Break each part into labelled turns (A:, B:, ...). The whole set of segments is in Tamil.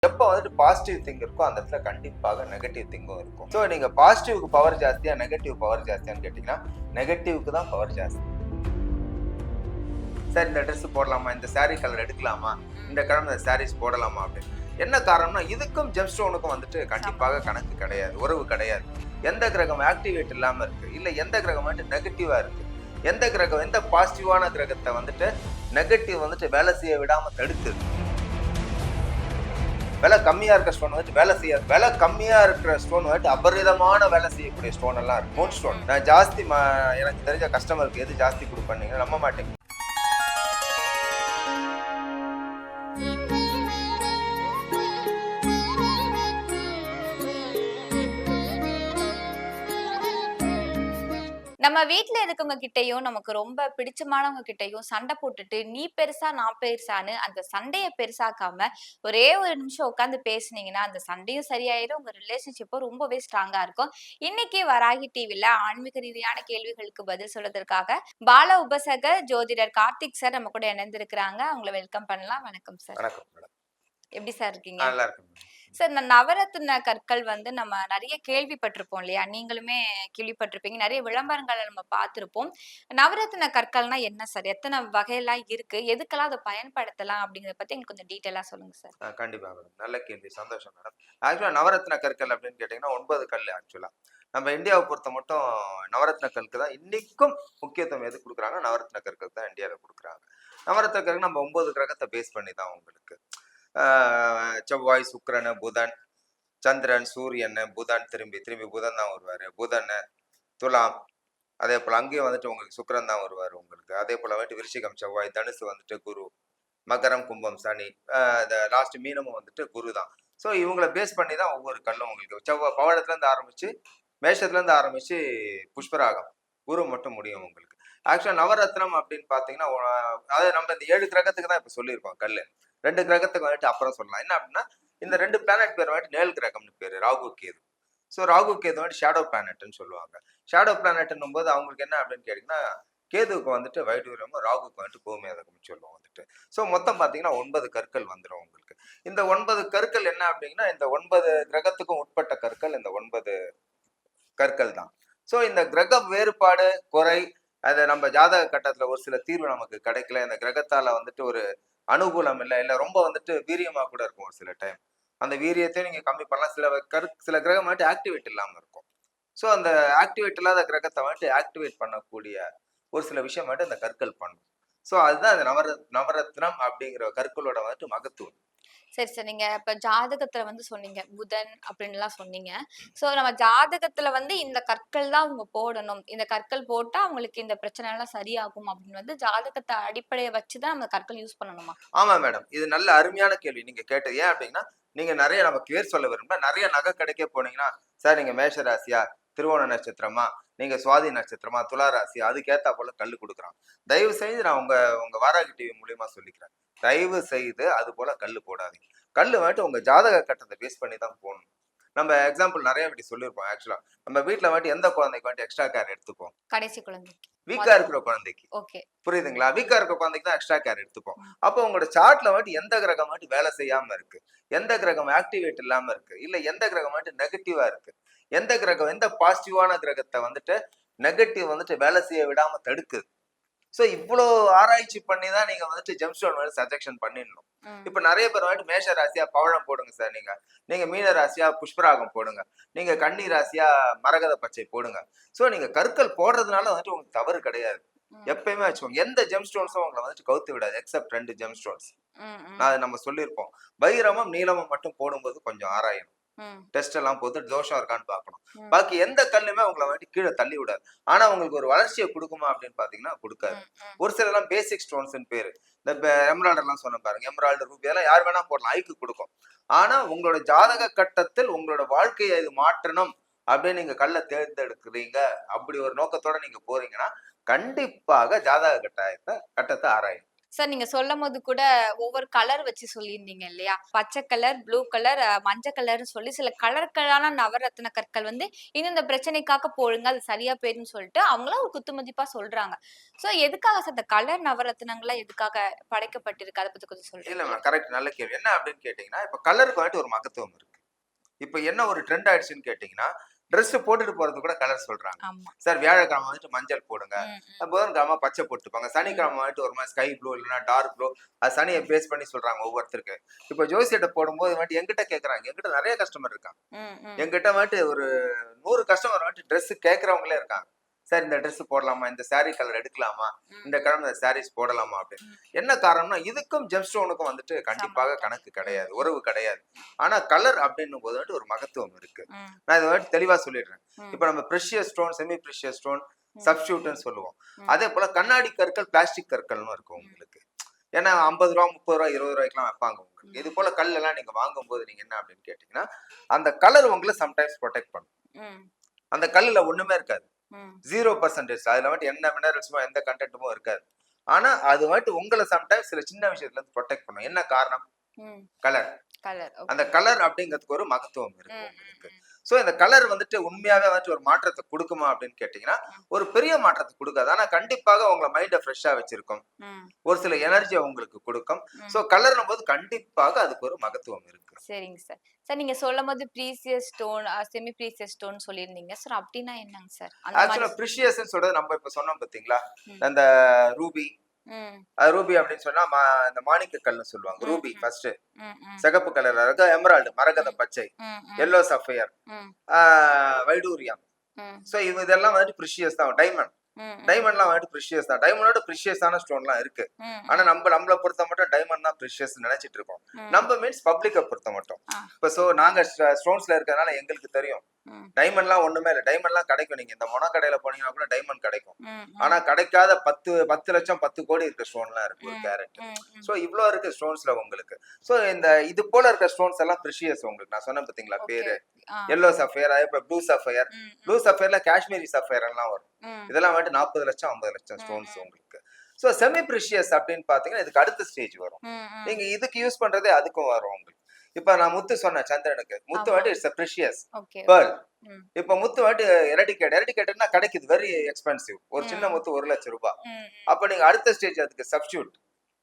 A: எப்போ வந்துட்டு பாசிட்டிவ் திங் இருக்கோ அந்த இடத்துல கண்டிப்பாக நெகட்டிவ் திங்கும் இருக்கும். ஸோ நீங்க பாசிட்டிவ்க்கு பவர் ஜாஸ்தியா நெகட்டிவ் பவர் ஜாஸ்தியான்னு கேட்டீங்கன்னா நெகட்டிவ்க்கு தான் பவர் ஜாஸ்தி. சார் இந்த ட்ரெஸ் போடலாமா, இந்த சாரீ கலர் எடுக்கலாமா, இந்த கிழமை இந்த சாரீஸ் போடலாமா அப்படின்னு. என்ன காரணம்னா இதுக்கும் ஜெம்ஸ்டோனுக்கும் வந்துட்டு கண்டிப்பாக கணக்கு கிடையாது, உறவு கிடையாது. எந்த கிரகம் ஆக்டிவேட் இல்லாம இருக்கு, இல்ல எந்த கிரகம் வந்துட்டு நெகட்டிவா இருக்கு, எந்த கிரகம் எந்த பாசிட்டிவான கிரகத்தை வந்துட்டு நெகட்டிவ் வந்துட்டு வேலை செய்ய விடாம தடுக்குது. விலை கம்மியா இருக்கிற ஸ்டோன் வந்துட்டு வேலை செய்யாது, விலை கம்மியா இருக்கிற ஸ்டோன் வந்துட்டு அபரிதமான வேலை செய்யக்கூடிய ஸ்டோன் எல்லாம் இருக்கு. மூன் ஸ்டோன் நான் ஜாஸ்தி எனக்கு தெரிஞ்ச கஸ்டமருக்கு எது ஜாஸ்தி கொடுப்பீங்க நம்ப மாட்டேங்க.
B: நம்ம வீட்ல இருக்கவங்க கிட்டயும் நமக்கு ரொம்ப பிடிச்சமானவங்க கிட்டயும் சண்டை போட்டுட்டு நீ பெருசா நான் பெருசான்னு அந்த சண்டைய பெருசாக்காம ஒரே ஒரு நிமிஷம் உட்காந்து பேசுனீங்கன்னா அந்த சண்டையும் சரியாயிரும், உங்க ரிலேஷன்ஷிப்பும் ரொம்பவே ஸ்ட்ராங்கா இருக்கும். இன்னைக்கு வராகி டிவில ஆன்மீக ரீதியான கேள்விகளுக்கு பதில் சொல்றதற்காக பால உபசக ஜோதிடர் கார்த்திக் சார் நம்ம கூட இணைந்திருக்கிறாங்க. அவங்களை வெல்கம் பண்ணலாம். வணக்கம் சார்.
A: வணக்கம் மேடம்.
B: எப்படி சார் இருக்கீங்க?
A: நல்லா இருக்கு
B: சார். இந்த நவரத்ன கற்கள் வந்து நம்ம நிறைய கேள்விப்பட்டிருப்போம் இல்லையா? நீங்களுமே கேள்விப்பட்டிருப்பீங்க. நிறைய விளம்பரங்களை நம்ம பார்த்திருப்போம். நவரத்ன கற்கள்னா என்ன சார்? எத்தனை வகையெல்லாம் இருக்கு? எதுக்கெல்லாம் அதை பயன்படுத்தலாம் அப்படிங்கறத பத்தி எனக்கு கொஞ்சம் டீட்டெயிலா சொல்லுங்க சார்.
A: கண்டிப்பா மேடம், நல்ல கேள்வி, சந்தோஷம் மேடம். ஆக்சுவலா நவரத்ன கற்கள் அப்படின்னு கேட்டீங்கன்னா 9 கல். ஆக்சுவலா நம்ம இந்தியாவை பொறுத்த மட்டும் நவரத்ன கல்க்கு தான் இன்னைக்கும் முக்கியத்துவம் எது கொடுக்குறாங்க, நவரத்ன கற்கள் தான் இந்தியாவில் கொடுக்குறாங்க. நவரத்ன கற்கள் நம்ம 9 கிரகத்தை பேஸ் பண்ணி தான் உங்களுக்கு செவ்வாய், சுக்கிரன், புதன், சந்திரன், சூரியன், புதன், திரும்பி திரும்பி புதன் தான் வருவாரு, புதன், துலாம், அதே போல அங்கேயும் வந்துட்டு உங்களுக்கு சுக்கிரன் தான் வருவாரு உங்களுக்கு. அதே போல வந்துட்டு விருச்சிகம் செவ்வாய், தனுசு வந்துட்டு குரு, மகரம் கும்பம் சனி, லாஸ்ட் மீனமும் வந்துட்டு குரு தான். ஸோ இவங்களை பேஸ் பண்ணி தான் ஒவ்வொரு கல்லும் உங்களுக்கு செவ்வாய் பவழத்துல இருந்து ஆரம்பிச்சு மேஷத்துல இருந்து ஆரம்பிச்சு புஷ்பராகம் குரு மட்டும் முடியும் உங்களுக்கு. ஆக்சுவலா நவரத்னம் அப்படின்னு பாத்தீங்கன்னா அதாவது நம்ம இந்த 7 கிரகத்துக்கு தான் இப்ப சொல்லியிருக்கோம் கல்லு. 2 கிரகத்துக்கு வந்துட்டு அப்புறம் சொல்லலாம். என்ன அப்படின்னா இந்த 2 பிளானட் பேர் வந்துட்டு நேல் கிரகம்னு பேரு, ராகு கேது. ஸோ ராகு கேது வந்துட்டு ஷேடோ பிளானட்னு சொல்லுவாங்க. ஷேடோ பிளானட்னும் போது அவங்களுக்கு என்ன அப்படின்னு கேட்டீங்கன்னா கேதுவுக்கு வந்துட்டு வைடூரியமும், ராகுக்கு வந்துட்டு பூமியாதகம்னு சொல்லுவோம் வந்துட்டு. ஸோ மொத்தம் பார்த்தீங்கன்னா 9 கற்கள் வந்துடும் உங்களுக்கு. இந்த 9 கற்கள் என்ன அப்படின்னா இந்த 9 கிரகத்துக்கும் உட்பட்ட கற்கள் இந்த 9 கற்கள் தான். ஸோ இந்த கிரக வேறுபாடு குறை அதை நம்ம ஜாதக கட்டத்துல ஒரு சில தீர்வு நமக்கு கிடைக்கல, இந்த கிரகத்தால வந்துட்டு ஒரு அனுகூலம் இல்லை, இல்லை ரொம்ப வந்துட்டு வீரியமா கூட இருக்கும் ஒரு சில டைம். அந்த வீரியத்தையும் நீங்க கம்மி பண்ணலாம். சில கிரகம் வந்துட்டு ஆக்டிவேட் இல்லாம இருக்கும். ஸோ அந்த ஆக்டிவேட் இல்லாத கிரகத்தை வந்துட்டு ஆக்டிவேட் பண்ணக்கூடிய ஒரு சில விஷயம் வந்துட்டு இந்த கற்கள் பண்ணும். ஸோ அதுதான் இந்த நவரத்னம் அப்படிங்கிற கற்களோட வந்துட்டு மகத்துவம்.
B: சரி சார். நீங்க இப்ப ஜாதகத்துல வந்து சொன்னீங்க புதன் அப்படின்னுலாம் சொன்னீங்க. சோ நம்ம ஜாதகத்துல வந்து இந்த கற்கள் தான் அவங்க போடணும், இந்த கற்கள் போட்டா அவங்களுக்கு இந்த பிரச்சனை எல்லாம் சரியாகும் அப்படின்னு வந்து ஜாதகத்தை அடிப்படையை வச்சுதான் நம்ம கற்கள் யூஸ் பண்ணணுமா?
A: ஆமா மேடம், இது நல்ல அருமையான கேள்வி நீங்க கேட்டது. ஏன் அப்படின்னா நீங்க நிறைய நம்ம பேர் சொல்ல விரும்ப நிறைய நகை கிடைக்க போனீங்கன்னா சார் நீங்க மேஷ ராசியா, திருவோண நட்சத்திரமா, நீங்க சுவாதி நட்சத்திரமா, துலா ராசியா, அதுக்கேத்தா போல கல்லு கொடுக்குறான். தயவு செய்து நான் உங்க உங்க வாராகி டிவி மூலியமா சொல்லிக்கிறேன், தயவு செய்து அது போல கல்லு போடாதீங்க. கல்லு வந்துட்டு உங்க ஜாதக கட்டத்தை பேஸ் பண்ணி தான் போகணும். நம்ம எக்ஸாம்பிள் நிறைய வாட்டி சொல்லியிருப்போம். ஆக்சுவலா நம்ம வீட்டுல வந்துட்டு எந்த குழந்தைக்கு வந்துட்டு எக்ஸ்ட்ரா கேர் எடுத்துப்போம்,
B: கடைசி குழந்தைக்கு,
A: வீக்கா இருக்கிற குழந்தைக்கு.
B: ஓகே,
A: புரியுதுங்களா? வீக்கா இருக்க குழந்தைக்கு தான் எக்ஸ்ட்ரா கேர் எடுத்துப்போம். அப்போ உங்களோட சார்ட்ல வந்துட்டு எந்த கிரகம் வந்துட்டு வேலை செய்யாம இருக்கு, எந்த கிரகம் ஆக்டிவேட் இல்லாம இருக்கு, இல்ல எந்த கிரகம் வந்துட்டு நெகட்டிவா இருக்கு, எந்த கிரகம் எந்த பாசிட்டிவான கிரகத்தை வந்துட்டு நெகட்டிவ் வந்துட்டு வேலை செய்ய விடாம தடுக்குது. ஸோ இவ்வளோ ஆராய்ச்சி பண்ணி தான் நீங்க வந்துட்டு ஜெம்ஸ்டோன் வந்து சஜெக்ஷன் பண்ணிடணும். இப்ப நிறைய பேர் வந்துட்டு மேஷ ராசியா பவழம் போடுங்க சார், நீங்க மீன ராசியா புஷ்பராகம் போடுங்க, நீங்க கன்னி ராசியா மரகத பச்சை போடுங்க. ஸோ நீங்க கற்கள் போடுறதுனால வந்துட்டு உங்களுக்கு தவறு கிடையாது. எப்பயுமே வச்சுக்கோங்க, எந்த ஜெம் ஸ்டோன்ஸும் உங்களை வந்துட்டு கவுத்து விடாது எக்ஸப்ட் 2 ஜெம் ஸ்டோன்ஸ். அது நம்ம சொல்லியிருப்போம். வைரமும் நீளமும் மட்டும் போடும்போது கொஞ்சம் ஆராயணும், டெஸ்ட் எல்லாம் போட்டு தோஷம் இருக்கான்னு பார்க்கணும். பாக்கி எந்த கல்லுமே உங்களை வந்துட்டு கீழே தள்ளி விடாது. ஆனா உங்களுக்கு ஒரு வளர்ச்சியை கொடுக்குமா அப்படின்னு பாத்தீங்கன்னா கொடுக்காது. ஒரு சில எல்லாம் பேசிக் ஸ்டோன்ஸ் பேரு, இந்த எம்ராய்டர் எல்லாம் சொன்ன பாருங்க, எம்ராய்டர் ரூபி எல்லாம் யார் வேணா போடலாம், ஐக்கு கொடுக்கும். ஆனா உங்களோட ஜாதக கட்டத்தில் உங்களோட வாழ்க்கையை இது மாற்றணும் அப்படின்னு நீங்க கல்லை தேர்ந்தெடுக்கிறீங்க, அப்படி ஒரு நோக்கத்தோட நீங்க போறீங்கன்னா கண்டிப்பாக ஜாதக கட்டத்தை ஆராயும்.
B: சார் நீங்க சொல்லும்போது கூட ஒவ்வொரு கலர் வச்சு சொல்லியிருந்தீங்க இல்லையா? பச்சை கலர், ப்ளூ கலர், மஞ்ச கலர்ன்னு சொல்லி சில கலர்களான நவரத்தின கற்கள் வந்து இந்த பிரச்சனைக்காக போடுங்க. அது சரியா போயிரும்ன்னு சொல்லிட்டு அவங்களா ஒரு குத்துமதிப்பா சொல்றாங்க. சோ எதுக்காக சார் இந்த கலர் நவரத்தினங்கள்லாம் எதுக்காக படைக்கப்பட்டிருக்கு? அத பத்தி கொஞ்சம்
A: இல்ல
B: சொல்றீங்களா?
A: மேம், கரெக்ட், நல்ல கேள்வி. என்ன அப்படின்னு கேட்டீங்கன்னா, இப்ப கலருக்கு வந்துட்டு ஒரு மகத்துவம் இருக்கு. இப்ப என்ன ஒரு ட்ரெண்ட் ஆயிடுச்சுன்னு கேட்டீங்கன்னா, ட்ரெஸ் போட்டுட்டு போறது கூட கலர் சொல்றாங்க.
B: ஆமா.
A: சார் வியாழக்கிழமை வந்துட்டு மஞ்சள் போடுங்க.
B: ம், ம்,
A: புதன்கிழமை பச்சை போட்டுப்பாங்க.
B: ம்,
A: சனிக்கிழமை வந்துட்டு ஒரு மாதிரி ஸ்கை ப்ளூ இல்லைன்னா டார்க் ப்ளூ. அது சனியை
B: ம்,
A: பேஸ் பண்ணி சொல்றாங்க ஒவ்வொருத்தருக்கு. இப்ப ஜோசியர்ட்ட போடும்போது வந்துட்டு என்கிட்ட கேட்கறாங்க. என்கிட்ட நிறைய கஸ்டமர் இருக்காங்க.
B: ம், ம்,
A: என்கிட்ட வந்துட்டு ஒரு 100 கஸ்டமர் வந்துட்டு ட்ரெஸ் கேட்கறவங்களே இருக்காங்க. சார் இந்த ட்ரெஸ் போடலாமா? இந்த சாரி கலர் எடுக்கலாமா?
B: ம்,
A: இந்த கிழமை இந்த சாரீஸ் போடலாமா? அப்படின்னு.
B: ம்.
A: என்ன காரணம்னா, இதுக்கும் ஜெம்ஸ்டோனுக்கும் வந்துட்டு கண்டிப்பாக
B: சம்பந்தம்.
A: கணக்கு
B: ம்,
A: கிடையாது.
B: ம்,
A: உறவு கிடையாது. ஆனா கலர் அப்படின்னும் போது வந்துட்டு ஒரு மகத்துவம் இருக்கு.
B: ம்,
A: நான் இதை வந்துட்டு தெளிவா சொல்லிடுறேன்.
B: ம்,
A: இப்ப நம்ம precious stone, semi precious stone,
B: ம்,
A: சப்ஸ்டியூட்னு சொல்லுவோம்.
B: ம்,
A: அதே போல கண்ணாடி கற்கள், பிளாஸ்டிக் கற்கள்னு இருக்கும்
B: ம்,
A: உங்களுக்கு. ஏன்னா ரூ. 50 ரூ. 30 ரூ. 20 வைப்பாங்க உங்களுக்கு. இது
B: ம்,
A: போல கல் எல்லாம் நீங்க வாங்கும்போது நீங்க என்ன அப்படின்னு கேட்டீங்கன்னா, அந்த கலர் உங்களை சம்டைம்ஸ் ப்ரொடெக்ட் பண்ணும்.
B: ம்,
A: அந்த கல்லுல ஒண்ணுமே இருக்காது.
B: ம்,
A: 0% அதுல வந்துட்டு என்ன மினரல்ஸுமோ எந்த கண்டென்ட்டுமோ இருக்காது. ஆனா அது வந்துட்டு உங்களை சம்டைம்ஸ் சில சின்ன விஷயத்துல இருந்து ப்ரொடெக்ட் பண்ணும். என்ன காரணம்?
B: ம்.
A: கலர்.
B: கலர்.
A: அந்த
B: ஓகே.
A: கலர் அப்படிங்கிறதுக்கு ஒரு மகத்துவம் இருக்கு
B: ம்,
A: உங்களுக்கு.
B: ம்,
A: சோ இந்த கலர் வந்துட்டு உண்மையாவே வந்துட்டு ஒரு மாற்றத்தை கொடுக்குமா அப்படின்னு கேட்டீங்கன்னா,
B: ம்,
A: ஒரு பெரிய மாற்றத்தை கொடுக்காது. ஆனா கண்டிப்பாக உங்களை மைண்ட ஃப்ரெஷ்ஷா வச்சிருக்கும்.
B: ம்,
A: ஒரு சில எனர்ஜியை உங்களுக்கு கொடுக்கும். சோ
B: ம்.
A: கலர்னும் போது கண்டிப்பாக அதுக்கு ஒரு மகத்துவம் இருக்கு.
B: சரிங்க சார். சார் நீங்க சொல்லும்போது precious stone, semi precious stone சொல்லியிருந்தீங்க. சார் அப்டின்னா என்னங்க சார்? அந்த மாரி
A: ஆக்சுவலா ப்ரிஷியஸ்ன்னு சொல்றது நம்ம இப்ப சொன்னோம் பாத்தீங்களா?
B: ம்,
A: அந்த ரூபி.
B: ம்,
A: ரூபி அப்படின்னு சொன்னா இந்த மாணிக்க கல்னு சொல்லுவாங்க.
B: ம்,
A: ரூபி
B: ம்,
A: ஃபர்ஸ்ட்.
B: ம், ம்,
A: சிகப்பு கலர்ல இருக்கு. எமரால்டு மரகத
B: ம்,
A: பச்சை.
B: ம், ம்,
A: எல்லோ சஃபயர்.
B: ம்,
A: வைடூரியம்.
B: ம்,
A: சோ இதெல்லாம் வந்துட்டு ப்ரிஷியஸ் தான். டைமண்ட்.
B: ம், ம்,
A: டைமண்ட்லாம் வந்துட்டு ப்ரிஷியஸ் தான். டைமண்டோட ப்ரிஷியஸான ஸ்டோன்லாம் இருக்கு.
B: ம்,
A: ஆனா
B: ம்,
A: நம்மள பொறுத்த மட்டும் டைமண்ட் தான் ப்ரிஷியஸ் நினைச்சிட்டு இருக்கோம்.
B: ம்.
A: நம்ம மீன்ஸ் பப்ளிக்க பொறுத்த மட்டும்.
B: ஆ.
A: இப்ப நாங்க ஸ்டோன்ஸ்ல இருக்கறதுனால எங்களுக்கு தெரியும்.
B: ம்,
A: டைமண்ட்லாம் ஒண்ணுமே இல்ல. டைமண்ட்லாம் கிடைக்கும். நீங்க இந்த மொன கடையில போனீங்கன்னா கூட டைமண்ட் கிடைக்கும்.
B: ம்,
A: ஆனா
B: ம்,
A: கிடைக்காத 10 லட்சம் 10 கோடி இருக்க ஸ்டோன்லாம் இருக்கு ஒரு
B: ம்,
A: கேரட்.
B: ம், ம்.
A: சோ இவ்ளோ இருக்கு ஸ்டோன்ஸ்ல உங்களுக்கு. சோ இது போல இருக்க ஸ்டோன்ஸ் எல்லாம் ப்ரிஷியஸ் உங்களுக்கு. நான் சொன்னேன் பாத்தீங்களா
B: ஓகே.
A: பேரு.
B: ஆ.
A: எல்லோ சஃபயர், அதே ப்ளூ சஃபயர்.
B: ம்,
A: ப்ளூ
B: ம்,
A: சஃபயர்ல காஷ்மீரி சஃபயர் எல்லாம் வரும்.
B: ம்,
A: இதெல்லாம் வந்துட்டு 40 லட்சம் 50 லட்சம்
B: ம்,
A: ஸ்டோன்ஸ்
B: ம்,
A: உங்களுக்கு. சோ செமி ப்ரிஷியஸ் அப்படின்னு பாத்தீங்கன்னா இதுக்கு அடுத்த ஸ்டேஜ் வரும்.
B: ம், ம்.
A: நீங்க இதுக்கு யூஸ் பண்றதே அதுக்கும் வரும் உங்களுக்கு. இப்ப நான் முத்து சொன்னேன் சந்திரனுக்கு. முத்து
B: ஆமா.
A: வந்துட்டு it's a precious
B: okay, okay.
A: pearl.
B: ம்,
A: இப்ப முத்து வந்துட்டு எரடிகேட்னா கிடைக்குது. Very expensive. ஒரு சின்ன
B: ம்,
A: முத்து ரூ. 1,00,000.
B: ம்,
A: அப்ப நீங்க அடுத்த ஸ்டேஜ் அதுக்கு சப்ஸ்டியூட்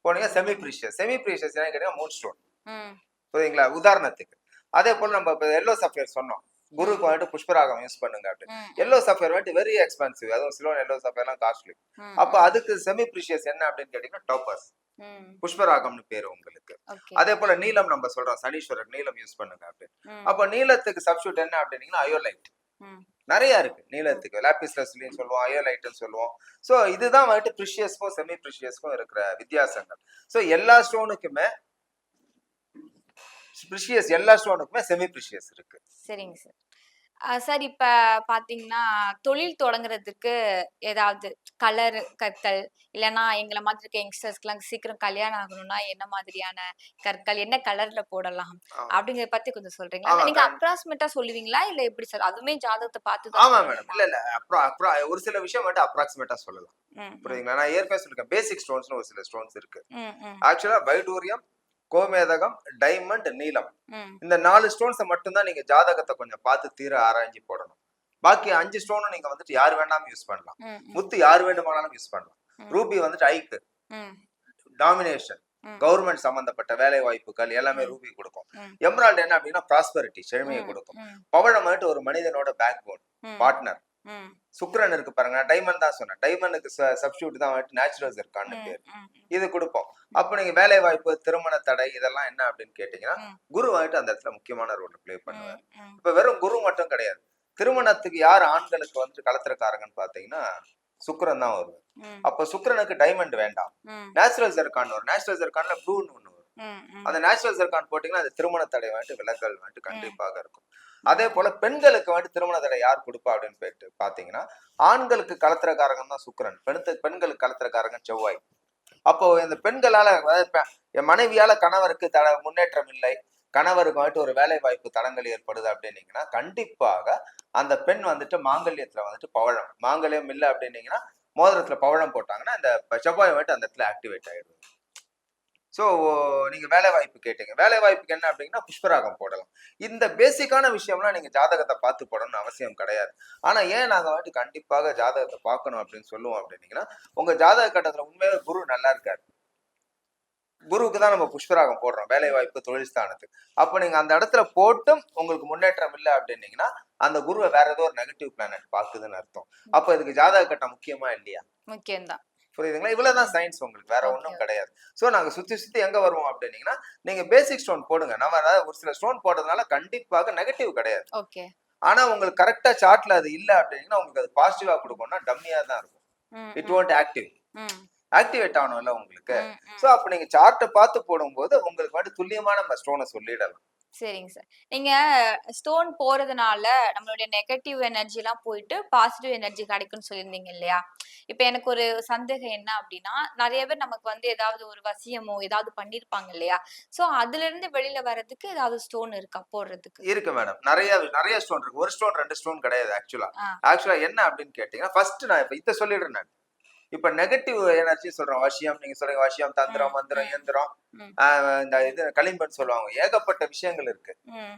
A: போனீங்க செமி ப்ரீஷியஸ். செமி ப்ரீஷியஸ் என்ன கேட்டீங்கன்னா மூன் ஸ்டோன்.
B: ம்,
A: புரியுதுங்களா? உதாரணத்துக்கு. அதே போல நம்ம இப்ப எல்லோ சஃபயர் சொன்னோம்.
B: ம்,
A: குருக்கு வந்துட்டு புஷ்பராகம் யூஸ் பண்ணுங்க அப்படின்னு.
B: ம்,
A: எல்லோ
B: ம்,
A: சஃபயர் வந்துட்டு வெரி எக்ஸ்பென்சிவ். அதுவும் சிலோன் எல்லோ சஃபயர்லாம் காஸ்ட்லி.
B: ம்,
A: அப்ப
B: ம்,
A: அதுக்கு செமி ப்ரீஷியஸ் என்ன அப்படின்னு கேட்டீங்கன்னா டோபஸ்.
B: ம்.
A: புஷ்பராகம்னு பேரு உங்களுக்கு.
B: ஓகே.
A: அதே போல நீலம் நம்ம சொல்றோம். சனீஸ்வரர் நீலம் யூஸ் பண்ணுங்க அப்படின்னு.
B: ம்,
A: அப்ப நீலத்துக்கு சப்ஸ்டியூட் என்ன அப்படின்னீங்கன்னா அயோலைட்.
B: ம்,
A: நிறைய இருக்கு
B: ம்.
A: நீலத்துக்கு. லாப்பிஸ் லஸ்லின்னு சொல்லுவோம், அயோலைட்னு சொல்லுவோம். சோ இதுதான் வந்துட்டு ப்ரிஷியஸ்க்கும் செமி ப்ரிஷியஸ்க்கும் இருக்கிற வித்தியாசங்கள். சோ எல்லா ஸ்டோனுக்குமே ப்ரிஷியஸ், எல்லா ஸ்டோனுக்குமே செமி ப்ரிஷியஸ் இருக்கு.
B: சரிங்க சார். சார் இப்ப பார்த்தீங்கன்னா, தொழில் தொடங்குறதுக்கு ஏதாவது கலர் கற்கள், இல்லன்னா எங்கள மாதிரி இருக்க யங்ஸ்டர்ஸ்க்குலாம் சீக்கிரம் கல்யாணம் ஆகணும்னா, என்ன மாதிரியான கற்கள், என்ன கலர்ல போடலாம்?
A: ஆமா.
B: அப்படிங்கிறத பத்தி கொஞ்சம் சொல்றீங்களா?
A: ஆமா
B: இல்ல நீங்க அப்ராக்ஸிமேட்டா சொல்லுவீங்களா? இல்ல எப்படி சார்? அதுவுமே ஜாதகத்த பார்த்து தான்
A: ஆமா மேடம்.
B: சொல்லுவீங்களா?
A: இல்ல இல்ல. ஒரு சில விஷயம் மட்டும் அப்ராக்ஸிமேட்டா சொல்லலாம்.
B: ம், ம்,
A: புரியுதுங்களா? நான் ஏற்கனவே சொல்லிருக்கேன். பேசிக் ஸ்டோன்ஸ்னு ஒரு சில ஸ்டோன்ஸ் இருக்கு.
B: ம், ம்,
A: ஆக்சுவலா வைடூரியம், கோமேதகம், டைமண்ட், நீலம்.
B: ம்,
A: இந்த 4 ஸ்டோன்ஸ மட்டும் தான் நீங்க ஜாதகத்த கொஞ்சம் பார்த்து தீர ஆராய்ஞ்சு போடணும். பாக்கி 5 ஸ்டோனும் நீங்க வந்துட்டு யார் வேணாலும் யூஸ் பண்ணலாம்.
B: ம், ம்,
A: முத்து யார் வேண்டுமானாலும் யூஸ் பண்ணலாம்.
B: ம்,
A: ரூபி வந்துட்டு ஐக்கு,
B: ம்,
A: டாமினேஷன்,
B: ம்,
A: கவர்மெண்ட் சம்பந்தப்பட்ட வேலை வாய்ப்புகள் எல்லாமே
B: ம்,
A: ரூபி கொடுக்கும்.
B: ம்,
A: எமரால்டு என்ன அப்படின்னா ப்ராஸ்பரிட்டி, செழுமையை
B: ம்,
A: கொடுக்கும்.
B: ம்,
A: பவழம் வந்துட்டு ஒரு மனிதனோட பேக் போன்,
B: ம்,
A: பார்ட்னர்.
B: ம்,
A: சுக்கிரன் இருக்கு பாருங்க. நான் டைமண்ட் தான் சொன்னேன். டைமண்டுக்கு சப்ஸ்டியூட் தான் வந்துட்டு நேச்சுரல் ஜெர்கான்னு
B: ம்,
A: பேரு.
B: ம்,
A: இது கொடுப்போம். அப்ப நீங்க வேலை வாய்ப்பு, திருமண தடை இதெல்லாம் என்ன அப்படின்னு கேட்டீங்கன்னா,
B: ம்,
A: குரு வந்துட்டு அந்த இடத்துல முக்கியமான ரோல் ப்ளே
B: ம்,
A: பண்ணுவார்.
B: ம்,
A: இப்ப வெறும் குரு மட்டும் கிடையாது. திருமணத்துக்கு யார் ஆண்களுக்கு வந்துட்டு கலத்திரக்காரங்கன்னு பாத்தீங்கன்னா சுக்கிரன் தான் வருவார்.
B: ம்,
A: அப்ப சுக்கிரனுக்கு டைமண்ட் வேண்டாம்.
B: ம்,
A: நேச்சுரல் ஜெர்கான் வரும். நேச்சுரல் ஜெர்கான்ல ப்ளூன்னு ஒண்ணு வரும்.
B: ம், ம்,
A: அந்த நேச்சுரல் ஜெர்கான் போட்டீங்கன்னா அது திருமண தடை வந்துட்டு விலகல் வந்துட்டு
B: ம்,
A: கண்டிப்பாக இருக்கும். அதே போல பெண்களுக்கு வந்துட்டு திருமண தடை யார் கொடுப்பா அப்படின்னு போயிட்டு பாத்தீங்கன்னா, ஆண்களுக்கு கலத்திரக்காரகன் தான் சுக்கிரன். பெண்களுக்கு கலத்திரக்காரகன் செவ்வாய். அப்போ இந்த பெண்களால என் மனைவியால கணவருக்கு முன்னேற்றம் இல்லை, கணவருக்கு வந்துட்டு ஒரு வேலை வாய்ப்பு தடங்கள் ஏற்படுது அப்படின்னீங்கன்னா கண்டிப்பாக அந்த பெண் வந்துட்டு மாங்கல்யத்துல வந்துட்டு மாங்கல்யம் இல்லை அப்படின்னீங்கன்னா மோதிரத்துல பவழம் போட்டாங்கன்னா இந்த செவ்வாய் வந்துட்டு அந்த இடத்துல ஆக்டிவேட் ஆயிடுது. ஸோ நீங்க வேலை வாய்ப்பு கேட்டீங்க. வேலை வாய்ப்புக்கு என்ன அப்படின்னா புஷ்பராகம் போடலாம். இந்த பேசிக்கான விஷயம்லாம் நீங்க ஜாதகத்தை பார்த்து போடணும்னு அவசியம் கிடையாது. ஆனா ஏன் நாங்க வந்துட்டு கண்டிப்பாக ஜாதகத்தை பார்க்கணும் அப்படின்னு சொல்லுவோம் அப்படின்னீங்கன்னா, உங்க ஜாதக கட்டத்துல உண்மையாவே குரு நல்லா இருக்காரு. குருவுக்கு தான் நம்ம புஷ்பராகம் போடுறோம். வேலை வாய்ப்பு, தொழில் ஸ்தானத்துக்கு. அப்ப நீங்க அந்த இடத்துல போட்டும் உங்களுக்கு முன்னேற்றம் இல்ல அப்படின்னீங்கன்னா, அந்த குருவை வேற ஏதோ ஒரு நெகட்டிவ் பிளானட் பாக்குதுன்னு அர்த்தம். அப்ப இதுக்கு ஜாதக கட்டம் முக்கியமா இல்லையா?
B: முக்கியம்தான்.
A: புரியுதுங்களா? இவ்வளவுதான் சயின்ஸ் உங்களுக்கு. வேற ஒண்ணும் கிடையாது. சோ நாங்க சுத்தி சுத்தி எங்க வருவோம் அப்படின்னீங்கன்னா, நீங்க பேசிக் ஸ்டோன் போடுங்க. நம்ம அதாவது ஒரு சில ஸ்டோன் போடுறதுனால கண்டிப்பாக நெகட்டிவ் கிடையாது.
B: ஓகே.
A: ஆனா உங்களுக்கு கரெக்டா சார்ட்ல அது இல்ல அப்படின்னீங்கன்னா, உங்களுக்கு அது பாசிட்டிவா கொடுக்கும்னா டம்மியா தான் இருக்கும். It won't active. ஆக்டிவேட் ஆகணும்ல உங்களுக்கு. சோ அப்ப நீங்க சார்ட்டை பார்த்து போடும்போது உங்களுக்கு வந்து துல்லியமான நம்ம ஸ்டோனை சொல்லிடலாம்.
B: சரிங்க சார். நீங்க ஸ்டோன் போறதுனால நம்மளுடைய நெகட்டிவ் எனர்ஜிலாம் போயிட்டு பாசிட்டிவ் எனர்ஜி கிடைக்கும்னு சொல்லியிருந்தீங்க இல்லையா? இப்ப எனக்கு ஒரு சந்தேகம் என்ன அப்டின்னா, நெறைய பேர் நமக்கு வந்து ஏதாவது ஒரு வசியமோ, ஏதாவது பண்ணியிருப்பாங்க இல்லையா? சோ அதுலருந்து வெளில வர்றதுக்கு ஏதாவது ஸ்டோன் இருக்கா போடுறதுக்கு?
A: இருக்கு மேடம். நெறைய ஸ்டோன் இருக்கு. 1 ஸ்டோன் 2 ஸ்டோன் கிடையாது ஆக்சுவலா.
B: ஆ.
A: ஆக்சுவலா என்ன அப்படின்னு கேட்டீங்கன்னா, ஃபர்ஸ்ட் நான் இப்ப இத சொல்லிடுறேன் நான். இப்ப நெகட்டிவ் எனர்ஜி சொல்றோம். வசியம் நீங்க சொல்றீங்க வசியம், தந்திரம், மந்திரம், இயந்திரம், இந்த இது களிம்பன் சொல்லுவாங்க. ஏகப்பட்ட விஷயங்கள் இருக்கு.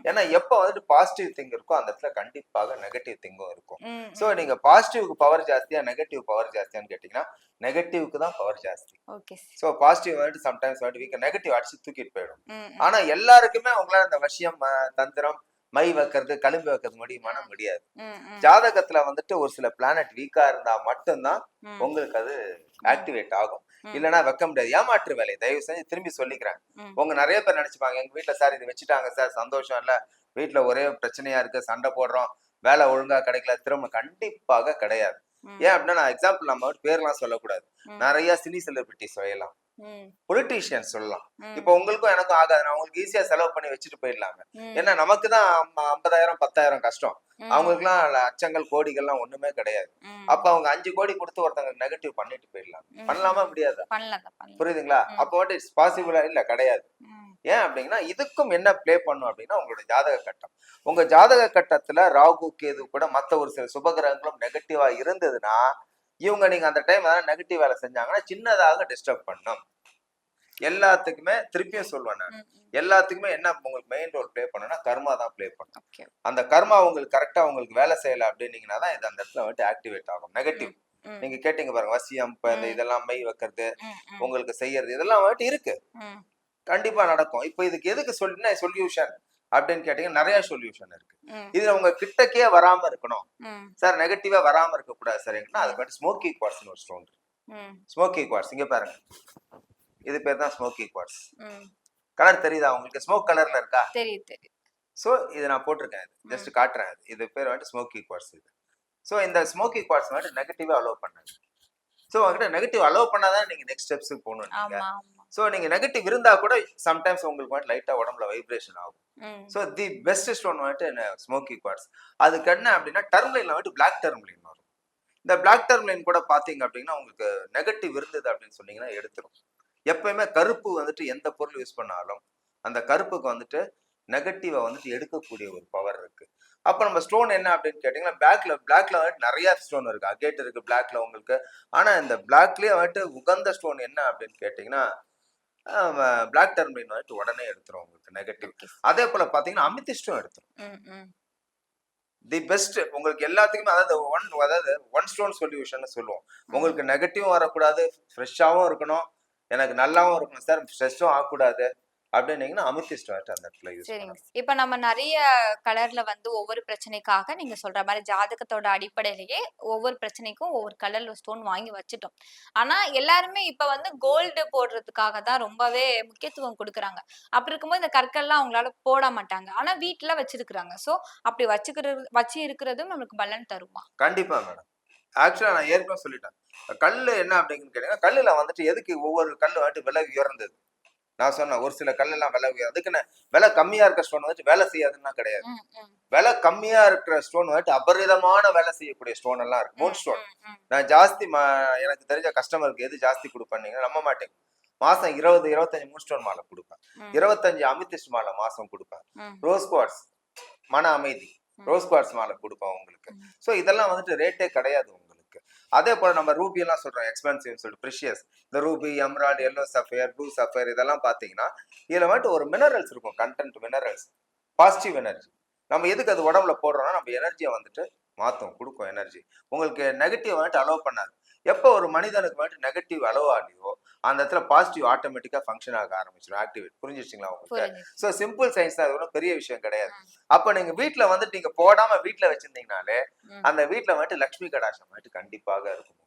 A: ஏன்னா எப்ப வந்துட்டு பாசிட்டிவ் திங் இருக்கோ அந்த இடத்துல கண்டிப்பாக நெகட்டிவ் திங்கும் இருக்கும். சோ நீங்க பாசிட்டிவ்க்கு பவர் ஜாஸ்தியா, நெகட்டிவ் பவர் ஜாஸ்தியான்னு கேட்டீங்கன்னா, நெகட்டிவ்க்கு தான் பவர் ஜாஸ்தி.
B: ஓகே.
A: சோ பாசிட்டிவ் வந்துட்டு சம்டைம்ஸ் வந்துட்டு வீக் நெகட்டிவ் அடிச்சு தூக்கிட்டு போயிடும். ஆனா எல்லாருக்குமே உங்களால இந்த வசியம், தந்திரம், மை வைக்கிறது, களிம்பு வைக்கிறது முடியாது. ஜாதகத்துல வந்துட்டு ஒரு சில பிளானட் வீக்கா இருந்தா மட்டும்தான் உங்களுக்கு அது ஆக்டிவேட் ஆகும். இல்லைன்னா வைக்க முடியாது. ஏமாற்று வேலை தயவு செஞ்சு திரும்பி சொல்லிக்கிறேன். உங்க நிறைய பேர் நினைச்சுப்பாங்க எங்க வீட்டுல சார் இது வச்சுட்டாங்க சார் சந்தோஷம் இல்ல, வீட்டுல ஒரே பிரச்சனையா இருக்கு, சண்டை போடுறோம், வேலை ஒழுங்கா கிடைக்கல, திரும்ப கண்டிப்பாக கிடையாது. ஏன் அப்படின்னா நான் எக்ஸாம்பிள் நம்ம பேர்லாம் சொல்லக்கூடாது. நிறைய சினி செலிபிரிட்டிஸ் சொல்லலாம், பொலிட்டீஷியன் சொல்லலாம். இப்ப உங்களுக்கும் எனக்கும் ஆகாது, நான் உங்களுக்கு ஈஸியா செலவு பண்ணி வச்சுட்டு போயிடலாங்க. ஏன்னா நமக்கு தான் 50,000 10,000 கஷ்டம், அவங்களுக்கு எல்லாம் லட்சங்கள் கோடிகள்லாம் ஒண்ணுமே கிடையாது. அப்ப அவங்க 5 கோடி கொடுத்து ஒருத்தங்க நெகட்டிவ் பண்ணிட்டு போயிடலாம். பண்ணலாமா முடியாது? புரியுதுங்களா? அப்ப வந்து இட்ஸ் பாசிபிளா இல்ல கிடையாது. ஏன் அப்படின்னா இதுக்கும் என்ன பிளே பண்ணும் அப்படின்னா உங்களோட ஜாதக கட்டம். உங்க ஜாதக கட்டத்துல ராகு கேது கூட மத்த ஒரு சில சுபகிரகங்களும் நெகட்டிவா இருந்ததுன்னா இவங்க நீங்க அந்த டைம் நெகட்டிவ் வேலை செஞ்சாங்கன்னா சின்னதாக டிஸ்டர்ப் பண்ணும். எல்லாத்துக்குமே திருப்பியும் சொல்லுவேன் நான், எல்லாத்துக்குமே என்ன உங்களுக்கு மெயின் ரோல் பிளே பண்ணுன்னா கர்மா தான் பிளே பண்ணும். அந்த கர்மா உங்களுக்கு கரெக்டா உங்களுக்கு வேலை செய்யல அப்படின்னீங்கன்னா தான் இது அந்த இடத்துல வந்துட்டு ஆக்டிவேட் ஆகும். நெகட்டிவ் நீங்க கேட்டீங்க பாருங்க, வசியம், இதெல்லாம் மை வைக்கிறது, உங்களுக்கு செய்யறது, இதெல்லாம் வந்துட்டு இருக்கு, கண்டிப்பா நடக்கும். இப்ப இதுக்கு எதுக்கு சொல்யூஷன் அப்படின்னு கேட்டீங்கன்னா நிறைய சொல்யூஷன் இருக்கு. இதுல உங்க கிட்டக்கே வராம இருக்கணும் சார், நெகட்டிவா வராம இருக்க கூடாது சார், அதுக்கு வந்து ஸ்மோக்கி குவார்ட்ஸ் ஒரு ஸ்டோன் இருக்கு. ஸ்மோக்கி குவார்ட்ஸ் இங்க பாருங்க, இது பேர் தான் ஸ்மோக்கி குவார்ட்ஸ். கலர் தெரியுதா உங்களுக்கு? ஸ்மோக் கலர்ல இருக்கா? தெரியுது. சோ இது நான் போட்டிருக்கேன், ஜஸ்ட் காட்டுறேன். இது பேர் வந்து ஸ்மோக்கி குவார்ட்ஸ். இது சோ இந்த ஸ்மோக்கி குவார்ட்ஸ் வந்து நெகட்டிவா அலோவ் பண்ணாங்க. சோ உங்ககிட்ட நெகட்டிவ் அலோவ் பண்ணாதான் நீங்க நெக்ஸ்ட் ஸ்டெப்ஸ்க்கு போகணும் நீங்க. சோ நீங்க நெகட்டிவ் இருந்தா கூட சம்டைம்ஸ் உங்களுக்கு வந்து லைட்டா உடம்புல வைப்ரேஷன் ஆகும். சோ தி பெஸ்ட் ஸ்டோன் வந்து ஸ்மோக்கி குவார்ட்ஸ். அதுக்கு என்ன அப்படின்னா டர்ம்லைன்ல வந்து பிளாக் டர்ம்லைன் வரும். இந்த பிளாக் டர்ம்லைன் கூட பாத்தீங்க அப்படின்னா உங்களுக்கு நெகட்டிவ் இருந்தது அப்படின்னு சொன்னீங்கன்னா எடுத்துரும். எப்பயுமே கருப்பு வந்துட்டு எந்த பொருள் யூஸ் பண்ணாலும் அந்த கருப்புக்கு வந்துட்டு நெகட்டிவா வந்துட்டு எடுக்கக்கூடிய ஒரு பவர் இருக்கு. அப்ப நம்ம ஸ்டோன் என்ன அப்படின்னு கேட்டீங்கன்னா பிளாக்ல வந்துட்டு நிறைய ஸ்டோன் இருக்கு, அகேட் இருக்கு பிளாக்ல உங்களுக்கு. ஆனா இந்த பிளாக்லயே வந்துட்டு உகந்த ஸ்டோன் என்ன அப்படின்னு கேட்டீங்கன்னா பிளாக் டர்ம்லைன் வந்துட்டு உடனே எடுத்துரும் உங்களுக்கு நெகட்டிவ். அதே போல பாத்தீங்கன்னா அமித்திஸ்டும் எடுத்துரும். தி பெஸ்ட் உங்களுக்கு எல்லாத்துக்குமே, அதாவது ஒன் ஸ்டோன் சொல்யூஷன் சொல்லுவோம். உங்களுக்கு நெகட்டிவும் வரக்கூடாது, ஃப்ரெஷ்ஷாவும் இருக்கணும், எனக்கு நல்லாவும் இருக்கணும் சார், ஸ்ட்ரெஸ்ஸும் ஆகக்கூடாது அப்படின்னீங்கன்னா அமித்திஸ்ட் அந்த இடத்துல யூஸ்
B: பண்ணுங்க. இப்ப நம்ம நிறைய கலர்ல வந்து ஒவ்வொரு பிரச்சனைக்காக நீங்க சொல்ற மாதிரி ஜாதகத்தோட அடிப்படையிலேயே ஒவ்வொரு பிரச்சனைக்கும் ஒவ்வொரு கலர்ல ஸ்டோன் வாங்கி வச்சுட்டோம். ஆனா எல்லாருமே இப்ப வந்து கோல்டு போடுறதுக்காக தான் ரொம்பவே முக்கியத்துவம் கொடுக்குறாங்க. அப்படி இருக்கும்போது இந்த கற்கள்லாம் அவங்களால போட மாட்டாங்க, ஆனா வீட்டுல வச்சிருக்கிறாங்க. சோ அப்படி வச்சு இருக்கிறதும் நமக்கு பலன் தருமா?
A: கண்டிப்பா மேடம். ஆக்சுவலா நான் ஏற்கனவே சொல்லிட்டேன். கல்லு என்ன அப்படின்னு கேட்டீங்கன்னா கல்லுல வந்துட்டு எதுக்கு ஒவ்வொரு கல்லு வந்துட்டு விலை உயர்ந்தது. நான் சொன்னேன் ஒரு சில கல் எல்லாம் விலை உயர், அதுக்குன்னு விலை கம்மியா இருக்கிற ஸ்டோன் வந்துட்டு வேலை செய்யாதுன்னா கிடையாது. விலை கம்மியா இருக்கிற ஸ்டோன் வந்துட்டு அபரிதமான வேலை செய்யக்கூடிய ஸ்டோன் எல்லாம் இருக்கு. மூன் ஸ்டோன் நான் ஜாஸ்தி எனக்கு தெரிஞ்ச கஸ்டமருக்கு எது ஜாஸ்தி கொடுப்பேன் நம்ப மாட்டேங்க, மாசம் 20-25 மூன் ஸ்டோன் மாலை கொடுப்பேன், 25 அமித்திஸ்ட் மாலை மாசம் கொடுப்பேன், ரோஸ் குவார்ட்ஸ் மன அமைதி ரோஸ் குவார்ட்ஸ் மாலை கொடுப்பேன் உங்களுக்கு. சோ இதெல்லாம் வந்துட்டு ரேட்டே கிடையாது உங்களுக்கு. உங்களுக்கு. அதே போல நம்ம ரூபி எல்லாம் சொல்றோம் எக்ஸ்பென்சிவ்னு சொல்லிட்டு ப்ரிஷியஸ். இந்த Ruby, emerald, yellow sapphire, blue sapphire இதெல்லாம் பாத்தீங்கன்னா இதுல வந்துட்டு ஒரு மினரல்ஸ் இருக்கும், கண்டென்ட் மினரல்ஸ், பாசிட்டிவ் எனர்ஜி. நம்ம எதுக்கு அது உடம்புல போடுறோம்னா நம்ம எனர்ஜியை வந்துட்டு மாத்தும், கொடுக்கும் எனர்ஜி. உங்களுக்கு நெகட்டிவ் வந்துட்டு அலோவ் பண்ணாது. எப்போ ஒரு மனிதனுக்கு வந்துட்டு நெகட்டிவ் அலோவ் ஆகியோ அந்த இடத்துல பாசிட்டிவ் ஆட்டோமேட்டிக்கா ஃபங்க்ஷன் ஆக ஆரம்பிச்சிடும், ஆக்டிவேட். புரிஞ்சிருச்சுங்களா உங்களுக்கு?
B: புரியுது.
A: ஸோ சிம்பிள் சயின்ஸ் தான், அது ஒன்றும் பெரிய விஷயம் கிடையாது. அப்ப நீங்க வீட்டுல வந்துட்டு நீங்க போடாம வீட்டுல வச்சிருந்தீங்கனாலே
B: ம்.
A: அந்த வீட்டுல வந்துட்டு லட்சுமி கடாட்சம் வந்துட்டு கண்டிப்பாக இருக்கும்.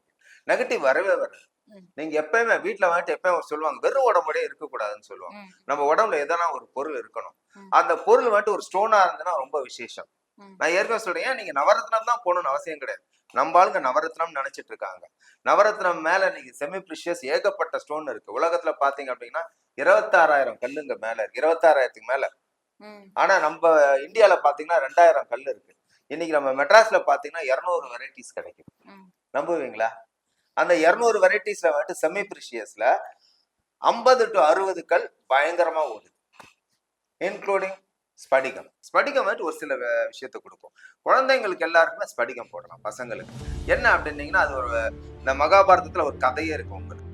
A: நெகட்டிவ் வரவே வராது.
B: ம்.
A: நீங்க எப்பயுமே வீட்டுல வந்துட்டு எப்பயும் சொல்லுவாங்க வெறும் உடம்போடே இருக்கக்கூடாதுன்னு சொல்லுவாங்க.
B: ம்.
A: நம்ம உடம்புல எதனா ஒரு பொருள் இருக்கணும்.
B: ம்.
A: அந்த பொருள் வந்துட்டு ஒரு ஸ்டோனா இருந்ததுன்னா ரொம்ப விசேஷம்.
B: ம்.
A: நான் ஏற்கனவே சொல்றேன், ஏன் நீங்க நவரத்னம் தான் போகணும்னு அவசியம் கிடையாது. நம்ம ஆளுங்க நவரத்னம் நினைச்சிட்டு இருக்காங்க. நவரத்னம் மேல நீங்க செமி பிரிஷியஸ் ஏகப்பட்ட ஸ்டோன் இருக்கு. உலகத்துல பாத்தீங்க அப்படின்னா 26,000 கல்லுங்க மேல இருக்கு, 26,000க்கு மேல.
B: ம்.
A: ஆனா நம்ம இந்தியால பாத்தீங்கன்னா 2,000 கல் இருக்கு. இன்னைக்கு நம்ம மெட்ராஸ்ல பாத்தீங்கன்னா 200 வெரைட்டிஸ் கிடைக்கும்.
B: ம்.
A: நம்புவீங்களா? அந்த 200 வெரைட்டிஸ்ல வந்துட்டு செமி பிரிஷியஸ்ல 50 to 60 கல் பயங்கரமா ஓடுது, இன்க்ளூடிங் ஸ்படிகம். ஸ்படிகம் வந்துட்டு ஒரு சில விஷயத்தை கொடுக்கும். குழந்தைங்களுக்கு எல்லாருக்குமே ஸ்படிகம் போடலாம். பசங்களுக்கு என்ன அப்படின்னீங்கன்னா அது ஒரு இந்த மகாபாரதத்துல ஒரு கதையே இருக்கு உங்களுக்கு.